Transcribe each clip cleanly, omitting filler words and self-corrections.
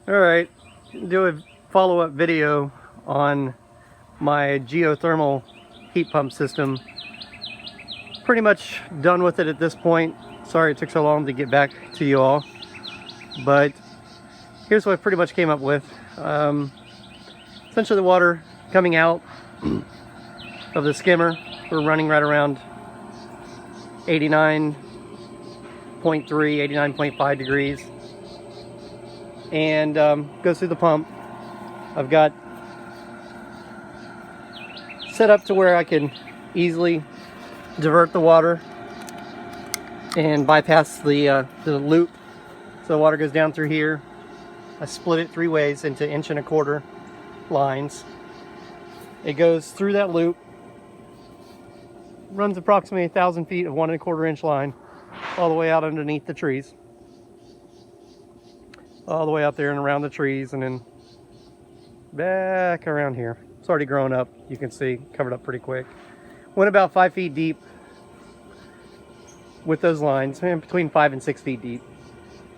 Alright, do a follow-up video on my geothermal heat pump system. Pretty much done with it at this point. Sorry it took so long to get back to you all, but here's what I pretty much came up with. Essentially the water coming out of the skimmer, we're running right around 89.3, 89.5 degrees, and goes through the pump. I've got set up to where I can easily divert the water and bypass the loop. So the water goes down through here. I split it 3 ways into 1.25 inch lines. It goes through that loop, runs approximately 1,000 feet of 1.25 inch line all the way out underneath the trees, all the way out there and around the trees, and then back around here. It's already grown up, you can see, covered up pretty quick. Went about 5 feet deep with those lines, and between 5 and 6 feet deep.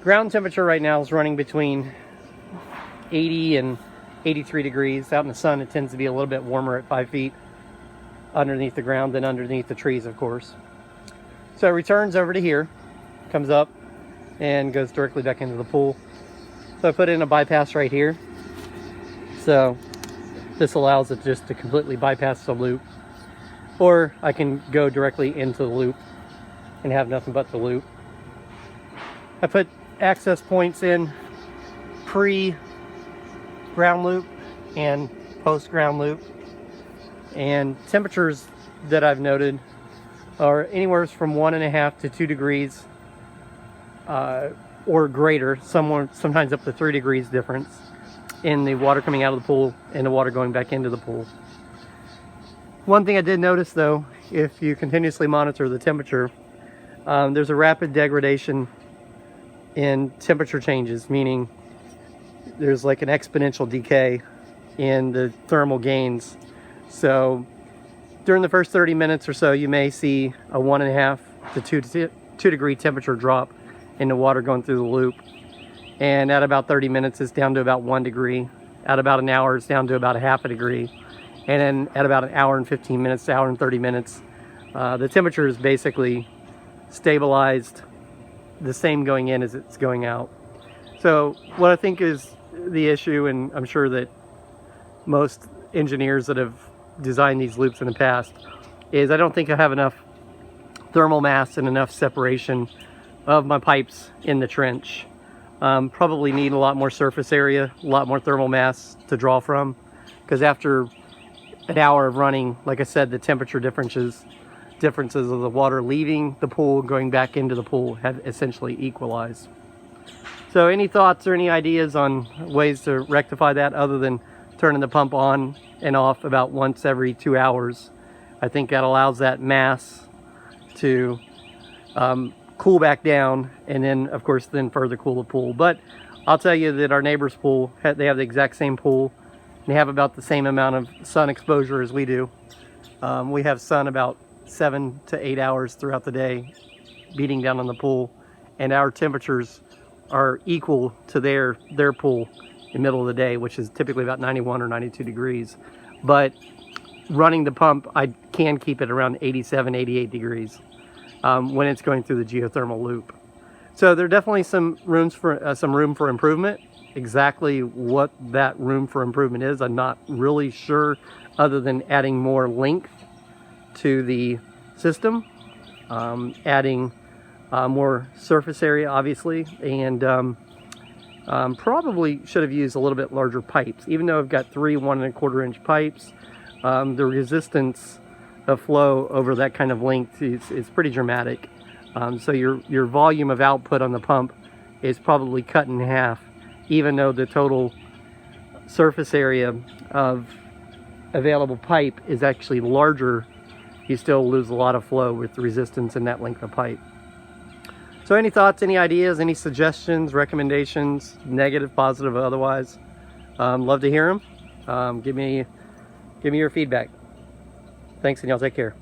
Ground temperature right now is running between 80 and 83 degrees. Out in the sun, it tends to be a little bit warmer at 5 feet underneath the ground than underneath the trees, of course. So it returns over to here, comes up, and goes directly back into the pool. So I put in a bypass right here. So this allows it just to completely bypass the loop. Or I can go directly into the loop and have nothing but the loop. I put access points in pre-ground loop and post-ground loop. And temperatures that I've noted are anywhere from 1.5 to 2 degrees or greater, sometimes up to 3 degrees difference in the water coming out of the pool and the water going back into the pool. One thing I did notice though, if you continuously monitor the temperature, there's a rapid degradation in temperature changes, meaning there's like an exponential decay in the thermal gains. So during the first 30 minutes or so, you may see a 1.5 to 2 degree temperature drop in the water going through the loop. And at about 30 minutes, it's down to about 1 degree. At about an hour, it's down to about 0.5 degree. And then at about an hour and 15 minutes, hour and 30 minutes, the temperature is basically stabilized, the same going in as it's going out. So what I think is the issue, and I'm sure that most engineers that have designed these loops in the past, is I don't think I have enough thermal mass and enough separation of my pipes in the trench. Probably need a lot more surface area, a lot more thermal mass to draw from, because after an hour of running, like I said, the temperature differences of the water leaving the pool, going back into the pool, have essentially equalized. So any thoughts or any ideas on ways to rectify that other than turning the pump on and off about once every 2 hours? I think that allows that mass to cool back down, and then of course then further cool the pool. But I'll tell you that our neighbor's pool, they have the exact same pool. They have about the same amount of sun exposure as we do. We have sun about 7 to 8 hours throughout the day beating down on the pool, and our temperatures are equal to their pool in the middle of the day, which is typically about 91 or 92 degrees. But running the pump, I can keep it around 87, 88 degrees when it's going through the geothermal loop. So there are definitely some room for improvement. Exactly what that room for improvement is, I'm not really sure, other than adding more length to the system, adding more surface area, obviously, and probably should have used a little bit larger pipes. Even though I've got 3 1.25 inch pipes, the resistance of flow over that kind of length is pretty dramatic. So your volume of output on the pump is probably cut in half, even though the total surface area of available pipe is actually larger. You still lose a lot of flow with the resistance in that length of pipe. So any thoughts, any ideas, any suggestions, recommendations, negative, positive, otherwise, love to hear them. Give me your feedback. Thanks, and y'all take care.